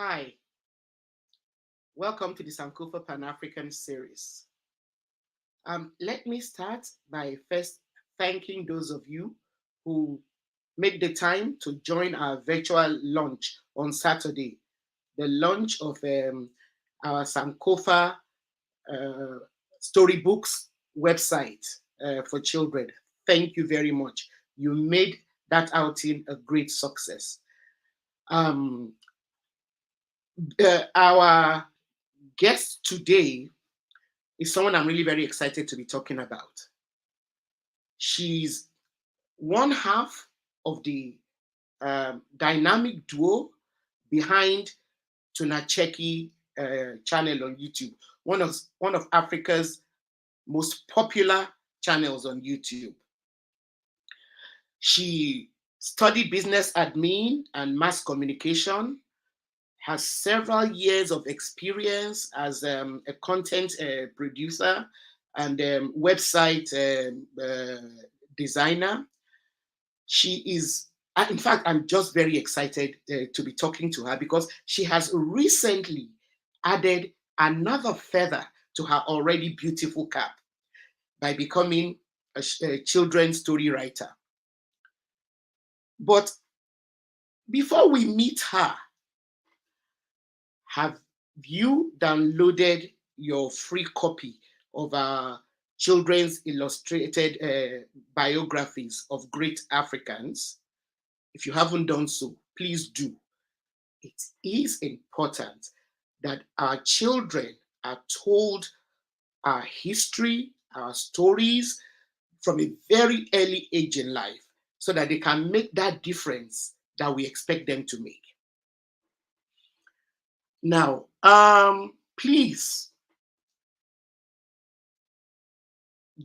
Hi, welcome to the Sankofa Pan-African series. Let me start by first thanking those of you who made the time to join our virtual launch on Saturday, the launch of our Sankofa uh, storybooks website for children. Thank you very much. You made that outing a great success. Um, our guest today is someone I'm really very excited to be talking about. She's one half of the dynamic duo behind Tunacheki channel on YouTube, one of Africa's most popular channels on YouTube. She studied business admin and mass communication, has several years of experience as a content producer and website designer. She is, in fact, I'm just very excited to be talking to her because she has recently added another feather to her already beautiful cap by becoming a children's story writer. But before we meet her, have you downloaded your free copy of our children's illustrated biographies of great Africans? If you haven't done so, please do. It is important that our children are told our history, our stories from a very early age in life so that they can make that difference that we expect them to make. Now, please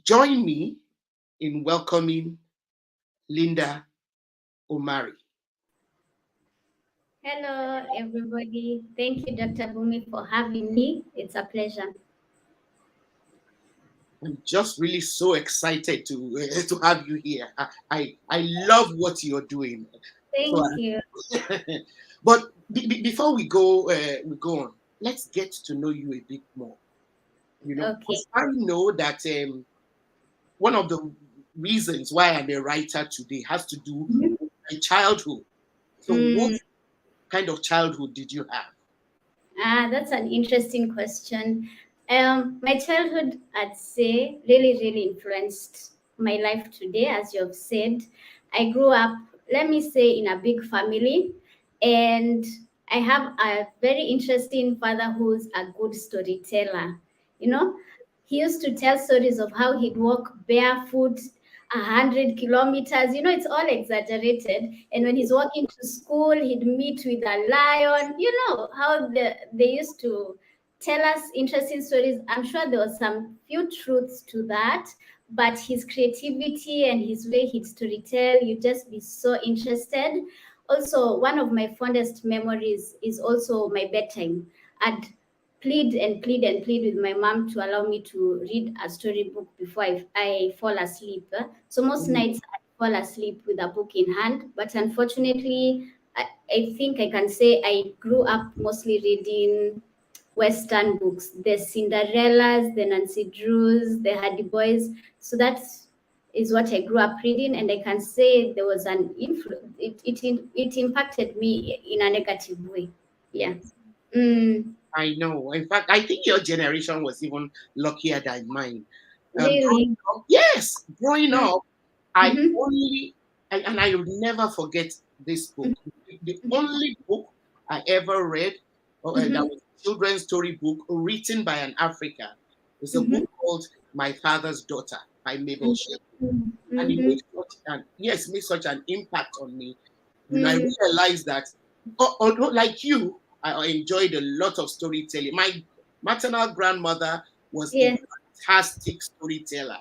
join me in welcoming Linda Omare. Hello, everybody. Thank you, Dr. Bumi, for having me. It's a pleasure. I'm just really so excited to have you here. I love what you're doing. So, Thank you. but before we go on. Let's get to know you a bit more. You know, Okay. I know that one of the reasons why I'm a writer today has to do Mhm. with my childhood. So, what Mm, kind of childhood did you have? that's an interesting question. My childhood, I'd say, really influenced my life today, as you have said. I grew up, let me say, in a big family, and I have a very interesting father who's a good storyteller. You know, he used to tell stories of how he'd walk barefoot 100 kilometers. It's all exaggerated. And when he's walking to school, he'd meet with a lion. You know how they used to tell us interesting stories. I'm sure there was some few truths to that, but his creativity and his way he'd storytell, you'd just be so interested. Also, one of my fondest memories is also my bedtime. I'd plead with my mom to allow me to read a storybook before I fall asleep. So most Mm, nights I fall asleep with a book in hand, but unfortunately, I think I can say I grew up mostly reading Western books, the Cinderellas, the Nancy Drews, the Hardy Boys. So that is what I grew up reading, and I can say there was an influence. It impacted me in a negative way. Yeah. yes, Mm, I know. In fact, I think your generation was even luckier than mine. really. Yes, growing Mm, up, I mm-hmm, only, and I will never forget this book. The mm-hmm, only book I ever read that mm-hmm, was a children's story book written by an African is a mm-hmm, book called My Father's Daughter by Mabel Shep. mm-hmm, And it mm-hmm, made such an, yes, made such an impact on me. You know, I mm, realized that, although like you, I enjoyed a lot of storytelling. My maternal grandmother was a yes. fantastic storyteller,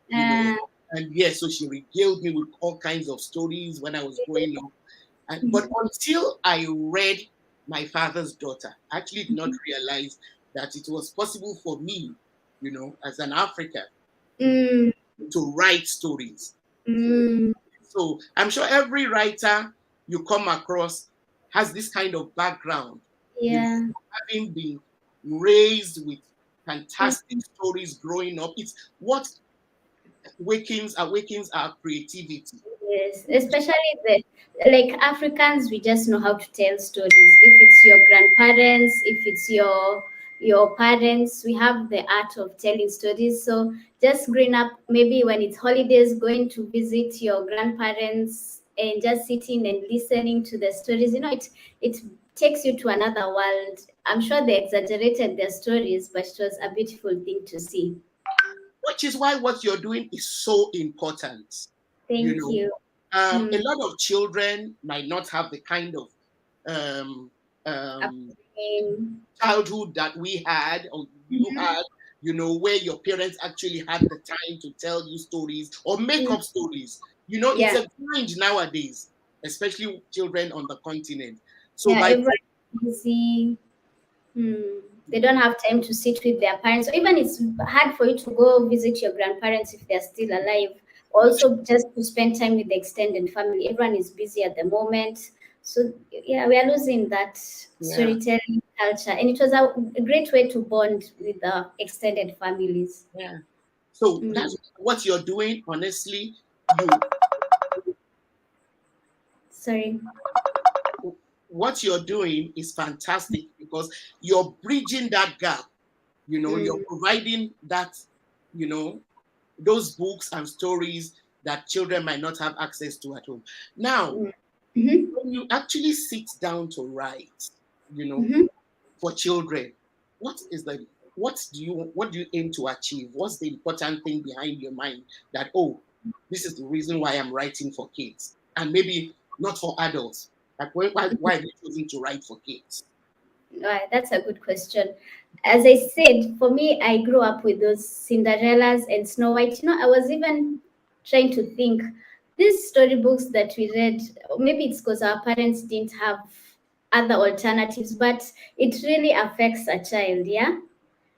you know. Uh, And yes, so she regaled me with all kinds of stories when I was growing up. But until I read My Father's Daughter, I actually did not realize that it was possible for me, you know, as an African, you know, mm, to write stories. mm, So I'm sure every writer you come across has this kind of background, you know, Yeah. having been raised with fantastic Mm. stories growing up. It's what awakens our creativity. Yes, especially the like Africans, we just know how to tell stories. If it's your grandparents, if it's your parents, we have the art of telling stories. So just growing up, maybe when it's holidays, going to visit your grandparents and just sitting and listening to the stories, it takes you to another world. I'm sure they exaggerated their stories, but it was a beautiful thing to see. Which is why what you're doing is so important. You Thank know, you. a Mm. lot of children might not have the kind of um, um, Upbringing. childhood that we had or you Mhm. had, where your parents actually had the time to tell you stories or make Mm. up stories. It's Yeah. a grind nowadays, especially children on the continent. So Yeah, by everyone is busy. Hmm. They don't have time to sit with their parents. Or even it's hard for you to go visit your grandparents if they're still alive. Also, just to spend time with the extended family. Everyone is busy at the moment. So, yeah, we are losing that yeah, storytelling culture. And it was a great way to bond with the extended families. yeah. So Mm. that's what you're doing. Honestly, you Sorry. what you're doing is fantastic because you're bridging that gap. You're Mm. providing that, you know, those books and stories that children might not have access to at home. Now, Mm. Mm-hmm. when you actually sit down to write, you know, Mm-hmm. for children, what is the what do you aim to achieve? What's the important thing behind your mind that, oh, this is the reason why I'm writing for kids and maybe not for adults? Like why have you chosen to write for kids? Right, that's a good question. As I said, for me, I grew up with those Cinderellas and Snow White. I was even trying to think these storybooks that we read, maybe it's because our parents didn't have other alternatives, but it really affects a child, yeah?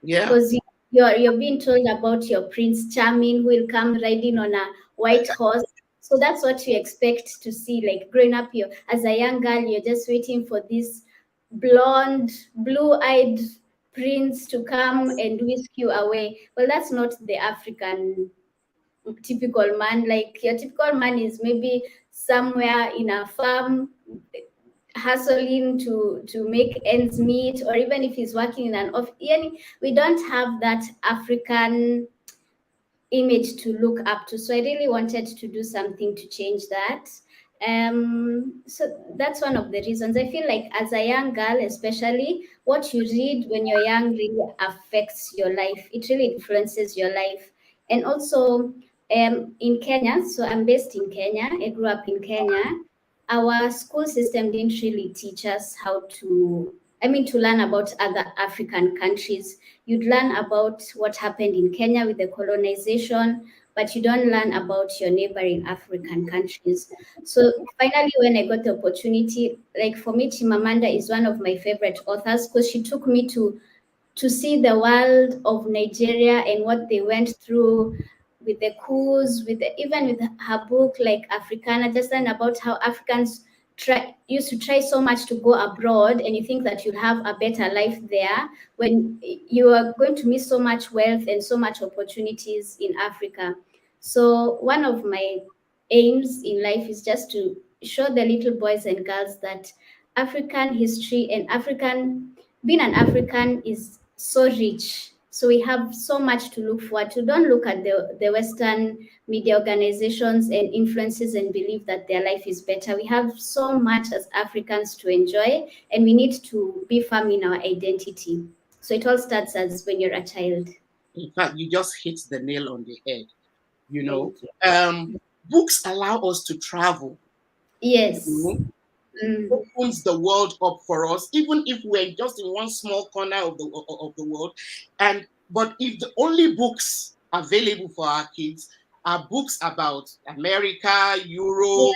Yeah. Because you're being told about your Prince Charming who will come riding on a white horse. So that's what you expect to see. Like growing up, you as a young girl, you're just waiting for this blonde, blue-eyed prince to come and whisk you away. Well, that's not the African typical man. Like your typical man is maybe somewhere in a farm hustling to make ends meet, or even if he's working in an office. We don't have that African image to look up to. So I really wanted to do something to change that. So that's one of the reasons. I feel like as a young girl, especially, what you read when you're young really affects your life. It really influences your life. And also, in Kenya, so I'm based in Kenya. I grew up in Kenya. Our school system didn't really teach us how to, to learn about other African countries. You'd learn about what happened in Kenya with the colonization, but you don't learn about your neighboring African countries. So finally, when I got the opportunity, like for me, Chimamanda is one of my favorite authors because she took me to see the world of Nigeria and what they went through with the coups, even with her book like Africana, just learn about how Africans used to try so much to go abroad, and you think that you'll have a better life there when you are going to miss so much wealth and so much opportunities in Africa. So one of my aims in life is just to show the little boys and girls that African history and African being an African is so rich. So we have so much to look forward to. Don't look at the Western media organizations and influences and believe that their life is better. We have so much as Africans to enjoy, and we need to be firm in our identity. So it all starts as when you're a child. In fact, you just hit the nail on the head. You know, Thank you. um, books allow us to travel. You Yes. know, Mm. opens the world up for us, even if we're just in one small corner of the world. And but if the only books available for our kids are books about America, Yeah. Europe,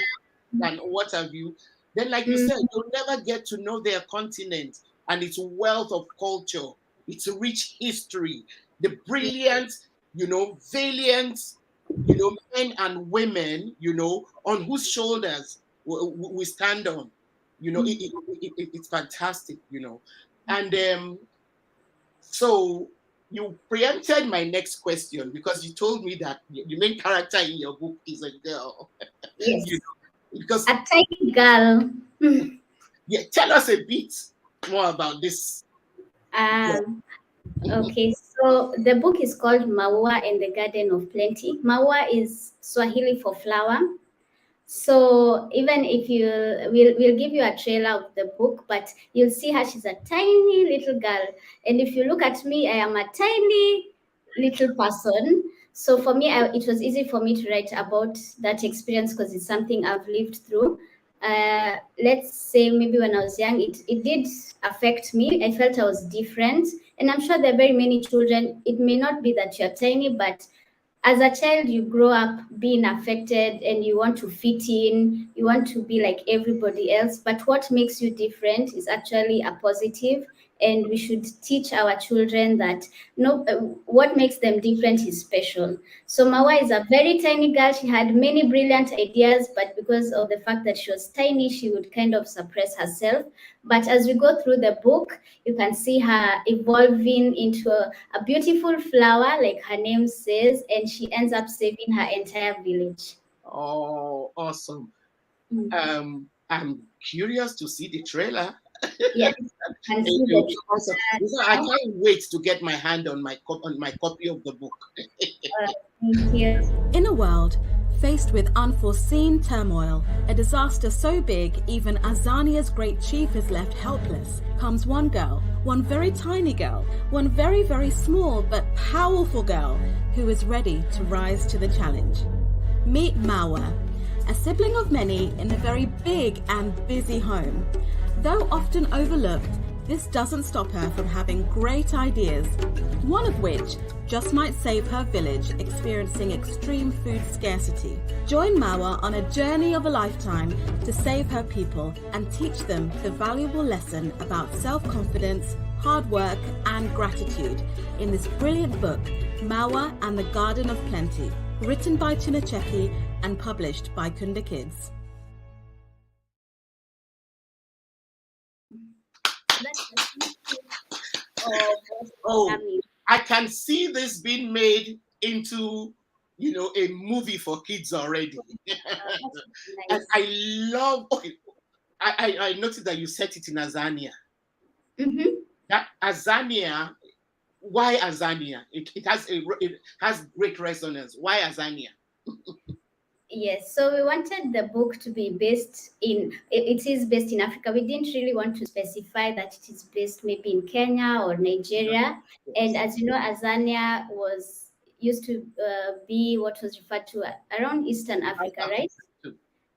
and what have you, then like you said, Mm. you'll never get to know their continent and its wealth of culture, its rich history, the brilliant, valiant, men and women, on whose shoulders we stand on. It's fantastic, and so you preempted my next question because you told me that the main character in your book is a girl. you Yes, know, because a tiny girl. yeah, tell us a bit more about this. Yeah. um, okay, so the book is called Mawa and the Garden of Plenty. Mawa is Swahili for flower. So even if we'll give you a trailer of the book, but you'll see her. She's a tiny little girl, and if you look at me, I am a tiny little person. So for me, it was easy for me to write about that experience because it's something I've lived through. Let's say maybe when I was young, it did affect me. I felt I was different, and I'm sure there are very many children. It may not be that you're tiny, but as a child you grow up being affected and you want to fit in, you want to be like everybody else, but what makes you different is actually a positive, and we should teach our children that no, what makes them different is special. So Mawa is a very tiny girl. She had many brilliant ideas, but because of the fact that she was tiny, she would kind of suppress herself. But as we go through the book, you can see her evolving into a beautiful flower, like her name says, and she ends up saving her entire village. Oh, awesome. Mm. I'm curious to see the trailer. Yes, you can It see will the be awesome. I trailer. can't wait to get my hand on my copy of the book. Thank you. In a world faced with unforeseen turmoil, a disaster so big even Azania's great chief is left helpless, comes one girl, one very tiny girl, one very, very small but powerful girl who is ready to rise to the challenge. Meet Mawa, a sibling of many in a very big and busy home. Though often overlooked, this doesn't stop her from having great ideas, one of which just might save her village experiencing extreme food scarcity. Join Mawa on a journey of a lifetime to save her people and teach them the valuable lesson about self-confidence, hard work and gratitude in this brilliant book, Mawa and the Garden of Plenty, written by Chinacheki and published by Kunda Kids. Oh, I can see this being made into, a movie for kids already. And I love. Okay, I noticed that you set it in Azania. Mm-hmm. That Azania. Why Azania? It has great resonance. Why Azania? Yes, so we wanted the book to be based in, it is based in Africa. We didn't really want to specify that it is based maybe in Kenya or Nigeria. Yes. And as you know, Azania was used to be what was referred to around Eastern Africa, right?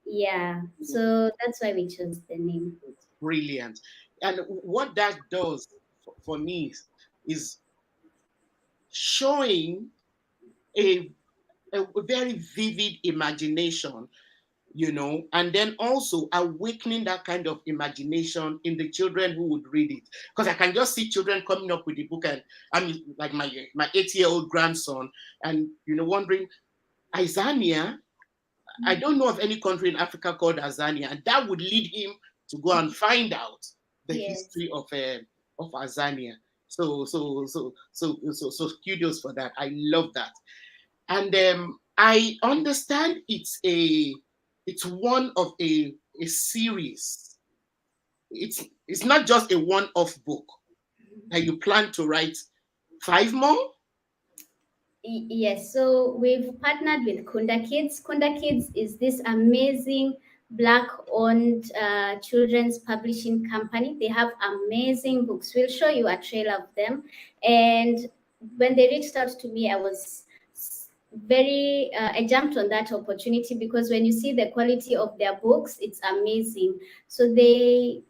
Yeah, so that's why we chose the name. It's brilliant. And what that does for me is showing a, a very vivid imagination, and then also awakening that kind of imagination in the children who would read it. Because I can just see children coming up with the book, and I'm like my 8-year-old grandson, and wondering, Azania, I don't know of any country in Africa called Azania, and that would lead him to go and find out the history of Azania. So kudos for that. I love that. And I understand it's one of a series. It's not just a one-off book. And you plan to write 5 more? Yes, so we've partnered with Kunda Kids. Kunda Kids is this amazing Black-owned children's publishing company. They have amazing books. We'll show you a trailer of them. And when they reached out to me, I was I jumped on that opportunity because when you see the quality of their books, it's amazing. So they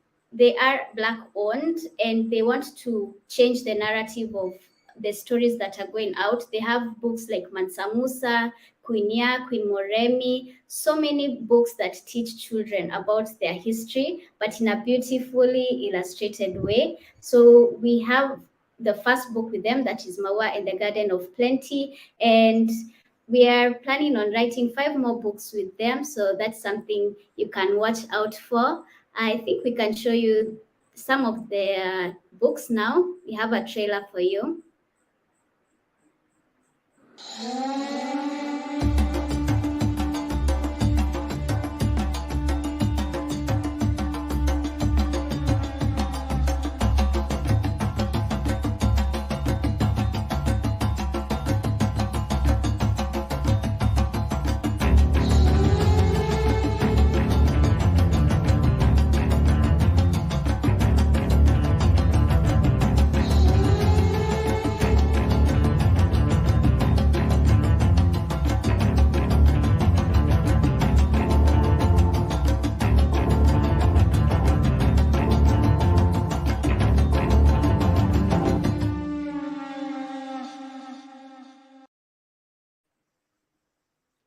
are Black-owned and they want to change the narrative of the stories that are going out. They have books like Mansa Musa, Queen Ya, Queen Moremi, so many books that teach children about their history, but in a beautifully illustrated way. So we have the first book with them, that is Mawa and the Garden of Plenty, and we are planning on writing 5 more books with them. So that's something you can watch out for. I think we can show you some of the books now. We have a trailer for you.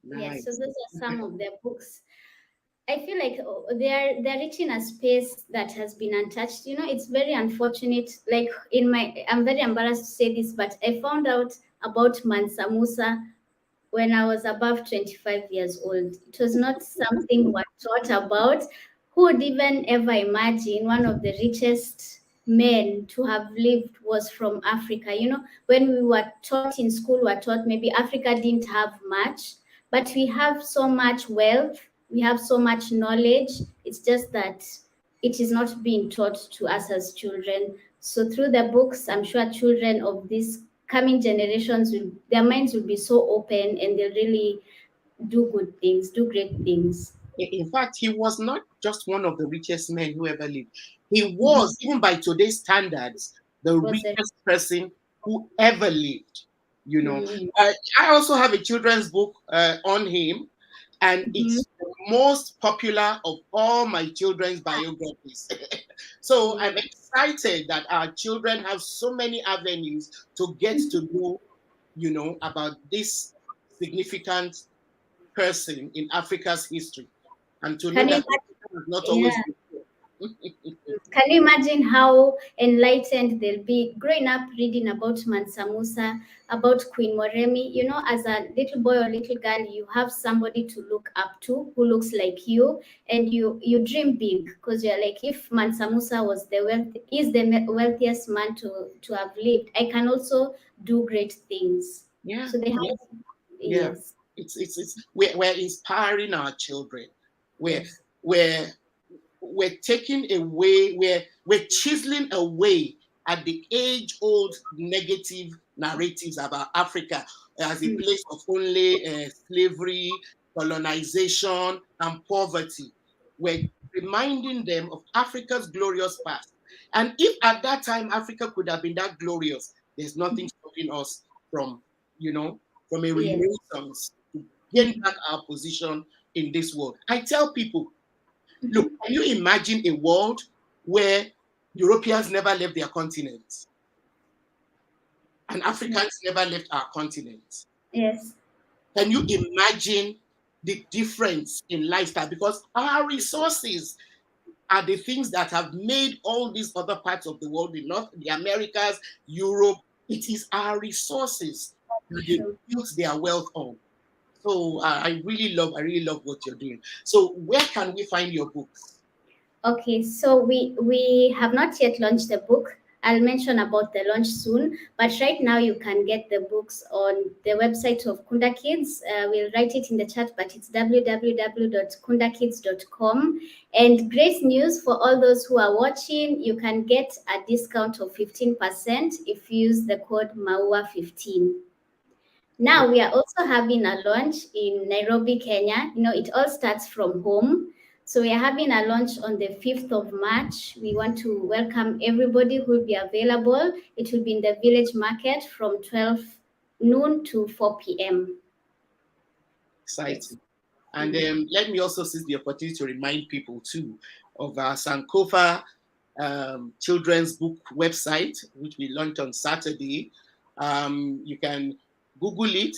Yes, so Nice. those are some of their books. I feel like they're rich in a space that has been untouched. You know, it's very unfortunate. Like I'm very embarrassed to say this, but I found out about Mansa Musa when I was above 25 years old. It was not something we thought about. Who would even ever imagine one of the richest men to have lived was from Africa? You know, when we were taught in school, we were taught maybe Africa didn't have much, but we have so much wealth, we have so much knowledge. It's just that it is not being taught to us as children. So through the books, I'm sure children of these coming generations will, their minds will be so open and they'll really do good things, do great things. In fact, he was not just one of the richest men who ever lived. He was, even by today's standards, the Was it? richest person who ever lived. You know, Mm-hmm. I also have a children's book on him, and Mm-hmm. it's the most popular of all my children's biographies. So I'm excited that our children have so many avenues to get to know, about this significant person in Africa's history, and to know Can you that imagine? Africa has not always Yeah. been poor. Can you imagine how enlightened they'll be growing up reading about Mansa Musa, about Queen Moremi? You know, as a little boy or little girl, you have somebody to look up to who looks like you, and you dream big because you're like, if Mansa Musa was the wealthiest man to have lived, I can also do great things. Yeah, So they yeah, have, yeah. yes, We're inspiring our children. We're yes. we're we're taking away, we're chiseling away at the age-old negative narratives about Africa as a place of only slavery, colonization, and poverty. We're reminding them of Africa's glorious past. And if at that time Africa could have been that glorious, there's nothing stopping us from, you know, from a Yes. renaissance to gain back our position in this world. I tell people, look, can you imagine a world where Europeans never left their continent and Africans never left our continent? Yes. Can you imagine the difference in lifestyle? Because our resources are the things that have made all these other parts of the world, the Americas, Europe, it is our resources that they True. built their wealth on. So I really love what you're doing. So where can we find your books? Okay, so we have not yet launched the book. I'll mention about the launch soon, but right now you can get the books on the website of Kunda Kids. We'll write it in the chat, but it's www.kundakids.com. And great news for all those who are watching, you can get a discount of 15% if you use the code Mawa15. Now we are also having a launch in Nairobi, Kenya. You know, it all starts from home. So we are having a launch on the 5th of March. We want to welcome everybody who will be available. It will be in the village market from 12 noon to 4 p.m. Exciting. Yes. And let me also seize the opportunity to remind people too of our Sankofa children's book website, which we launched on Saturday. You can Google it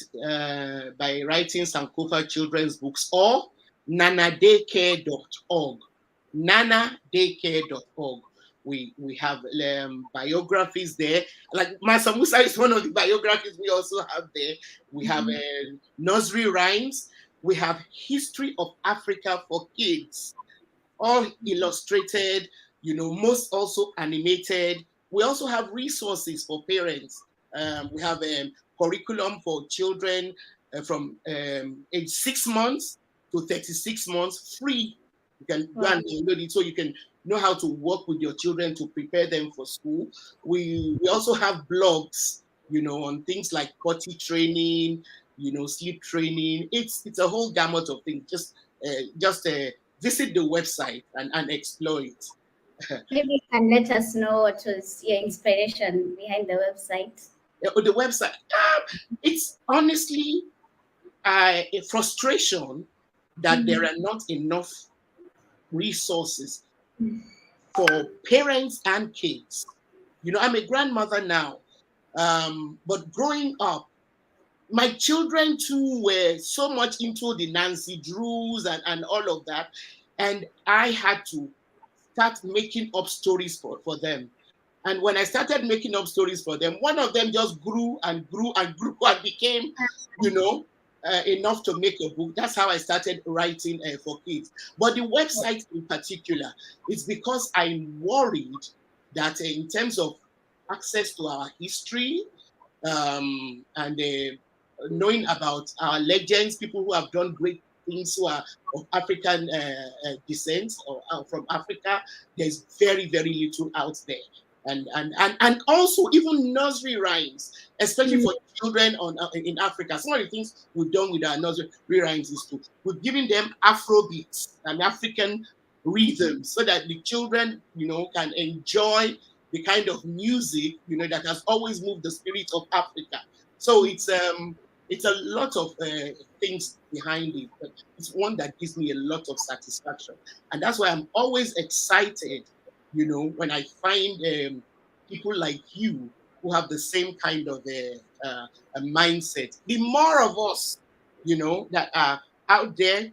by writing Sankofa Children's Books or nanadaycare.org. Nanadaycare.org. We have biographies there. Like Masa Musa is one of the biographies we also have there. We have nursery rhymes. We have history of Africa for kids. all illustrated, most also animated. We also have resources for parents. We have curriculum for children from age 6 months to 36 months, free. You can go Wow. and download it so you can know how to work with your children to prepare them for school. We also have blogs, on things like potty training, sleep training. It's a whole gamut of things. Just visit the website and explore it. Maybe you can let us know what was your inspiration behind the website. The website, it's honestly a frustration that there are not enough resources for parents and kids. I'm a grandmother now, but growing up, my children too were so much into the Nancy Drews and all of that. And I had to start making up stories for them. And when I started making up stories for them, one of them just grew and grew and grew and became, enough to make a book. That's how I started writing for kids. But the website in particular, it's because I'm worried that in terms of access to our history, and knowing about our legends, people who have done great things, who are of African descent or from Africa, there's very, very little out there. And also even nursery rhymes, especially for children in Africa. Some of the things we've done with our nursery rhymes is we've given them Afro beats and African rhythms so that the children, can enjoy the kind of music, that has always moved the spirit of Africa. So it's a lot of things behind it, but it's one that gives me a lot of satisfaction, and that's why I'm always excited, when I find people like you who have the same kind of a mindset. The more of us, that are out there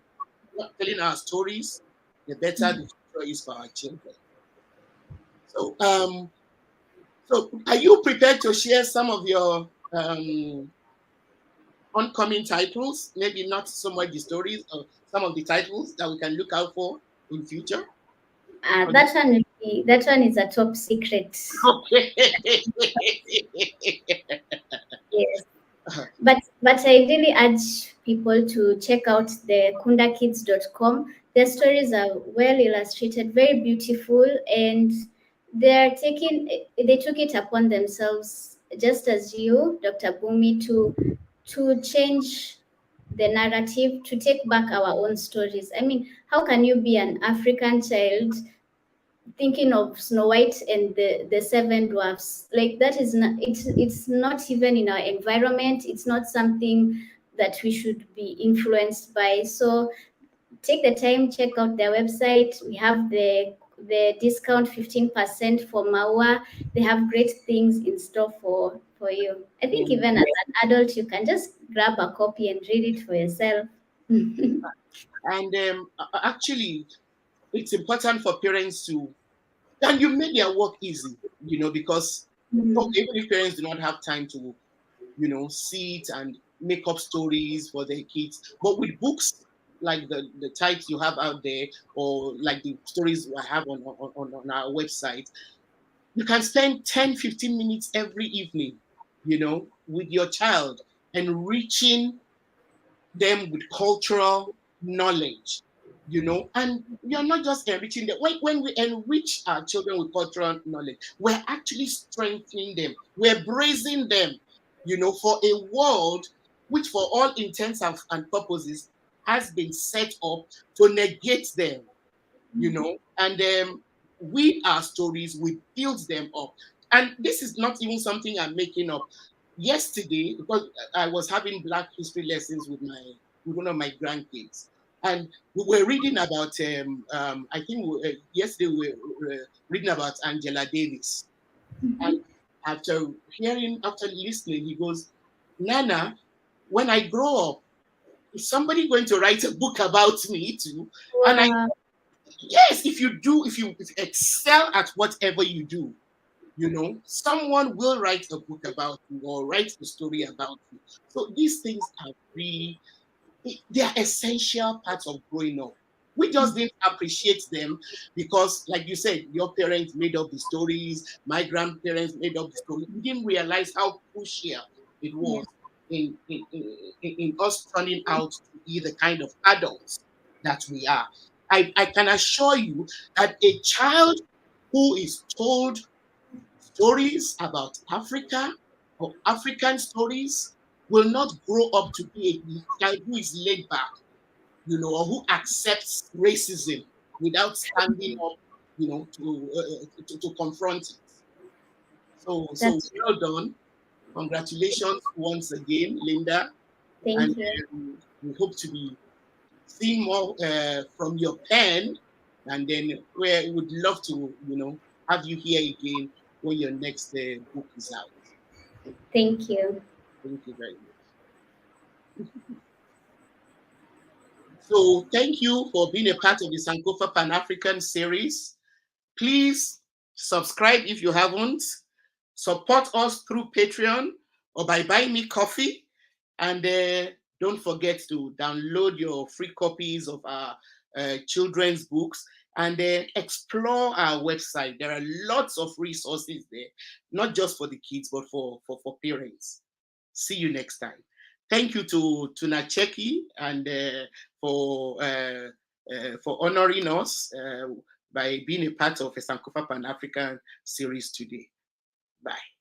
telling our stories, the better the future is for our children. So, are you prepared to share some of your oncoming titles? Maybe not so much the stories, or some of the titles that we can look out for in future. That one is a top secret. Okay. Yes. But I really urge people to check out the kundakids.com. Their stories are well illustrated, very beautiful, and they took it upon themselves, just as you, Dr. Bunmi, to change the narrative, to take back our own stories. I mean, how can you be an African child thinking of Snow White and the seven dwarfs? Like, that is not, it's not even in our environment. It's not something that we should be influenced by. So take the time, check out their website. We have the discount 15% for Mawa. They have great things in store for you. I think even as an adult, you can just grab a copy and read it for yourself. And actually, it's important for parents to, and you make their work easy, because even if parents do not have time to, sit and make up stories for their kids, but with books like the types you have out there, or like the stories I have on our website, you can spend 10-15 minutes every evening, with your child, enriching them with cultural knowledge, and you're not just enriching them. When we enrich our children with cultural knowledge, we're actually strengthening them, we're bracing them, for a world which, for all intents and purposes, has been set up to negate them, and with our stories, we build them up. And this is not even something I'm making up. Yesterday, because I was having Black history lessons with one of my grandkids, and we were reading about I think yesterday we were reading about Angela Davis, and after listening, he goes, "Nana, when I grow up, is somebody going to write a book about me too?" And I, Wow. yes, if you excel at whatever you do, someone will write a book about you or write a story about you. So these things are really, they are essential parts of growing up. We just didn't appreciate them because, like you said, your parents made up the stories, my grandparents made up the stories. We didn't realize how crucial it Yeah. was in us turning out to be the kind of adults that we are. I can assure you that a child who is told stories about Africa or African stories will not grow up to be a child who is laid back, or who accepts racism without standing up, to confront it. So That's well done. Congratulations once again, Linda. And Thank you. we hope to be seeing more from your pen. And then we would love to, have you here again when your next book is out. Thank you. Thank you very much. So thank you for being a part of the Sankofa Pan-African series. Please subscribe if you haven't. Support us through Patreon or by buying me coffee. And don't forget to download your free copies of our children's books and explore our website. There are lots of resources there, not just for the kids, but for parents. See you next time. Thank you to Nacheki and for honoring us by being a part of a Sankofa Pan-African series today. Bye.